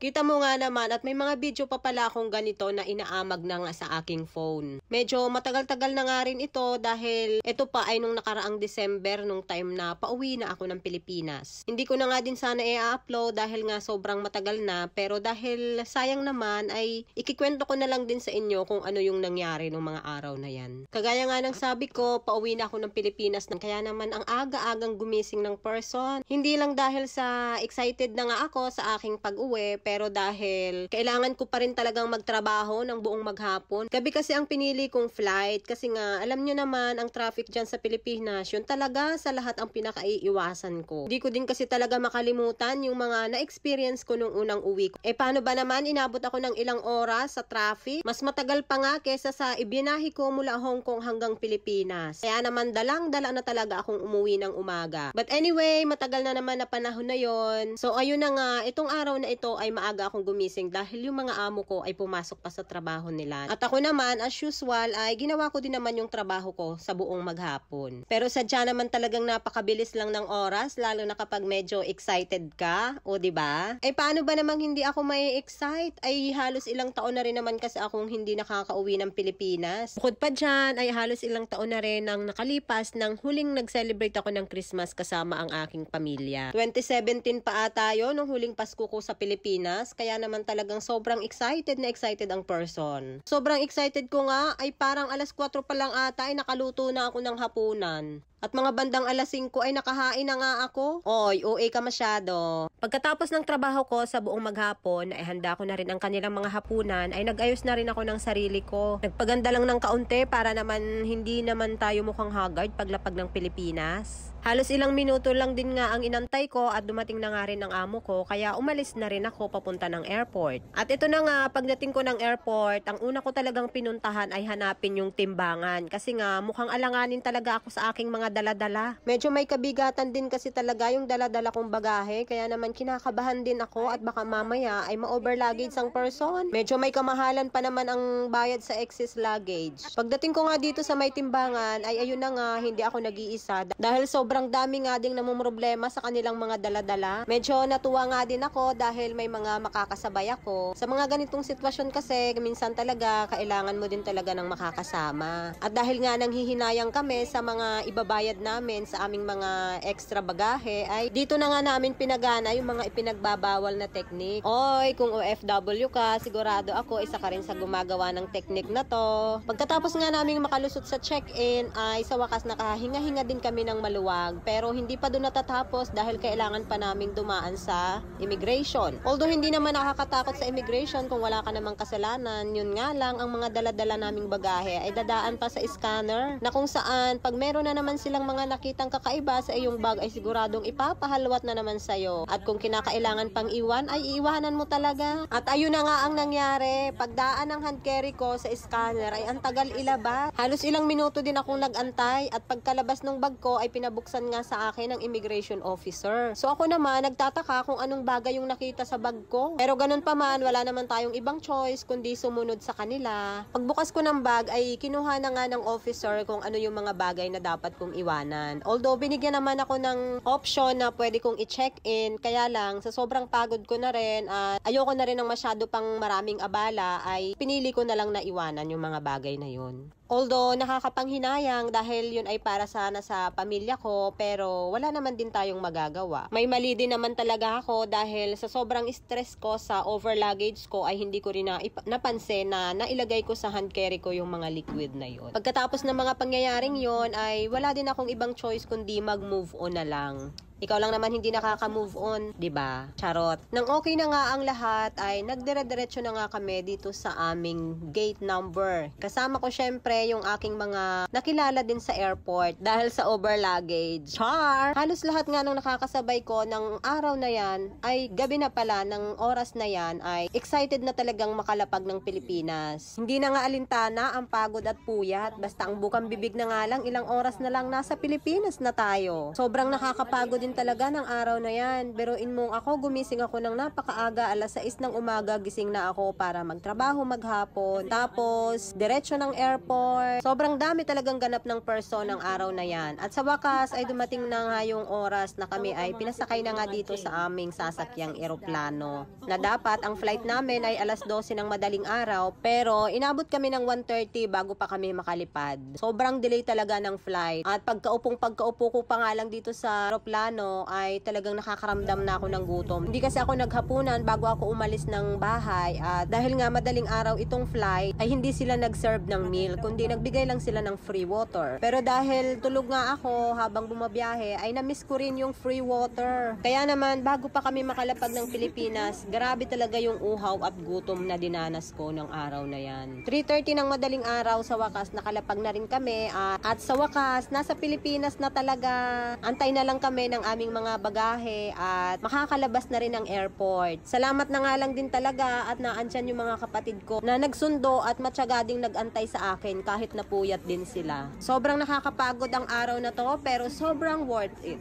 Kita mo nga naman at may mga video pa pala akong ganito na inaamag na nga sa aking phone. Medyo matagal-tagal na nga rin ito dahil ito pa ay nung nakaraang December nung time na pauwi na ako ng Pilipinas. Hindi ko na nga din sana i-upload dahil nga sobrang matagal na, pero dahil sayang naman ay ikikwento ko na lang din sa inyo kung ano yung nangyari nung mga araw na yan. Kagaya nga ng sabi ko, pauwi na ako ng Pilipinas kaya naman ang aga-agang gumising ng person. Hindi lang dahil sa excited na nga ako sa aking pag-uwi, pero dahil kailangan ko pa rin talagang magtrabaho ng buong maghapon. Gabi kasi ang pinili kong flight kasi nga alam nyo naman ang traffic dyan sa Pilipinas, yun talaga sa lahat ang pinakaiiwasan ko. Hindi ko din kasi talaga makalimutan yung mga na-experience ko nung unang uwi ko. Paano ba naman inabot ako ng ilang oras sa traffic? Mas matagal pa nga kesa sa ibinahi ko mula Hong Kong hanggang Pilipinas. Kaya naman dalang-dala na talaga akong umuwi ng umaga. But anyway, matagal na naman na panahon na yon. So ayun na nga, itong araw na ito ay maaga akong gumising dahil yung mga amo ko ay pumasok pa sa trabaho nila. At ako naman, as usual, ay ginawa ko din naman yung trabaho ko sa buong maghapon. Pero sadya naman talagang napakabilis lang ng oras, lalo na kapag medyo excited ka, o diba? Paano ba namang hindi ako may excite? Ay halos ilang taon na rin naman kasi akong hindi nakakauwi ng Pilipinas. Bukod pa dyan, ay halos ilang taon na rin ang nakalipas nang huling nag-celebrate ako ng Christmas kasama ang aking pamilya. 2017 pa ata yun, nung huling Pasko ko sa Pilipinas, kaya naman talagang sobrang excited na excited ang person. Sobrang excited ko nga, ay parang alas 4 pa lang ata ay nakaluto na ako ng hapunan. At mga bandang alas 5 ay nakahain na nga ako. Oy, OA ka masyado. Pagkatapos ng trabaho ko sa buong maghapon, ay handa ko na rin ang kanilang mga hapunan, ay nag-ayos na rin ako ng sarili ko. Nagpaganda lang ng kaunti para naman hindi naman tayo mukhang haggard paglapag ng Pilipinas. Halos ilang minuto lang din nga ang inantay ko at dumating na nga rin ang amo ko, kaya umalis na rin ako papunta ng airport. At ito na nga, pagdating ko ng airport, ang una ko talagang pinuntahan ay hanapin yung timbangan. Kasi nga, mukhang alanganin talaga ako sa aking mga dala-dala. Medyo may kabigatan din kasi talaga yung dala-dala kong bagahe, kaya naman kinakabahan din ako at baka mamaya ay ma-over luggage ang person. Medyo may kamahalan pa naman ang bayad sa excess luggage. Pagdating ko nga dito sa may timbangan, ay ayun na nga, hindi ako nag-iisa. Dahil sobrang dami nga ding namumroblema sa kanilang mga dala-dala. Medyo natuwa nga din ako dahil may mga makakasabay ako. Sa mga ganitong sitwasyon kasi, minsan talaga, kailangan mo din talaga ng makakasama. At dahil nga nanghihinayang kami sa mga ibabayad namin sa aming mga extra bagahe, ay dito na nga namin pinagana yung mga ipinagbabawal na teknik. Oy, kung OFW ka, sigurado ako isa ka rin sa gumagawa ng teknik na to. Pagkatapos nga namin makalusot sa check-in, ay sa wakas nakahinga-hinga din kami ng maluwag. Pero hindi pa doon natatapos dahil kailangan pa naming dumaan sa immigration. Although hindi naman nakakatakot sa immigration kung wala ka namang kasalanan, yun nga lang ang mga dala-dala naming bagahe ay dadaan pa sa scanner na kung saan pag meron na naman silang mga nakitang kakaiba sa iyong bag ay siguradong ipapahalwat na naman sa'yo. At kung kinakailangan pang iwan ay iiwanan mo talaga. At ayun na nga ang nangyari. Pagdaan ng hand carry ko sa scanner ay ang tagal ilabas. Halos ilang minuto din akong nagantay at pagkalabas ng bag ko ay pinabuksan nga sa akin ng immigration officer. So ako naman nagtataka kung anong bagay yung nakita sa bag ko. Pero ganun pa man, wala naman tayong ibang choice kundi sumunod sa kanila. Pagbukas ko ng bag ay kinuha na nga ng officer kung ano yung mga bagay na dapat kong iwanan. Although binigyan naman ako ng option na pwede kong i-check-in, kaya lang sa sobrang pagod ko na rin at ayoko na rin ng masyado pang maraming abala ay pinili ko na lang na iwanan yung mga bagay na yun. Although nakakapanghinayang dahil yun ay para sana sa pamilya ko, pero wala naman din tayong magagawa. May mali din naman talaga ako dahil sa sobrang stress ko sa over luggage ko ay hindi ko rin napansin na nailagay ko sa hand carry ko yung mga liquid na yun. Pagkatapos ng mga pangyayaring yun ay wala din akong ibang choice kundi mag-move on na lang. Ikaw lang naman hindi nakaka-move on, 'di ba? Charot. Nang okay na nga ang lahat ay nagdire-diretso na nga kami dito sa aming gate number. Kasama ko syempre yung aking mga nakilala din sa airport dahil sa over luggage. Char! Halos lahat nga nung nakakasabay ko ng araw na yan ay gabi na pala ng oras na yan ay excited na talagang makalapag ng Pilipinas. Hindi na nga alintana ang pagod at puyat. Basta ang bukang bibig na nga lang ilang oras na lang nasa Pilipinas na tayo. Sobrang nakakapagod din din talaga ng araw na yan. Biruin mong ako, gumising ako ng napakaaga, alas 6 ng umaga, gising na ako para magtrabaho maghapon. Tapos, diretso ng airport. Sobrang dami talagang ganap ng person ng araw na yan. At sa wakas ay dumating na nga yung oras na kami ay pinasakay na nga dito sa aming sasakyang eroplano. Na dapat ang flight namin ay alas 12 ng madaling araw, pero inabot kami ng 1:30 bago pa kami makalipad. Sobrang delay talaga ng flight. At pagkaupo ko pa nga lang dito sa eroplano ay talagang nakakaramdam na ako ng gutom. Hindi kasi ako naghapunan bago ako umalis ng bahay, at dahil nga madaling araw itong flight ay hindi sila nag-serve ng meal, kundi nagbigay lang sila ng free water. Pero dahil tulog nga ako habang bumabiyahe ay na-miss ko rin yung free water. Kaya naman bago pa kami makalapag ng Pilipinas, grabe talaga yung uhaw at gutom na dinanas ko ng araw na yan. 3:30 ng madaling araw, sa wakas nakalapag na rin kami, at sa wakas nasa Pilipinas na talaga. Antay na lang kami ng aming mga bagahe at makakalabas na rin ng airport. Salamat na nga lang din talaga at naandyan yung mga kapatid ko na nagsundo at matyaga ding nag-antay sa akin kahit napuyat din sila. Sobrang nakakapagod ang araw na to, pero sobrang worth it.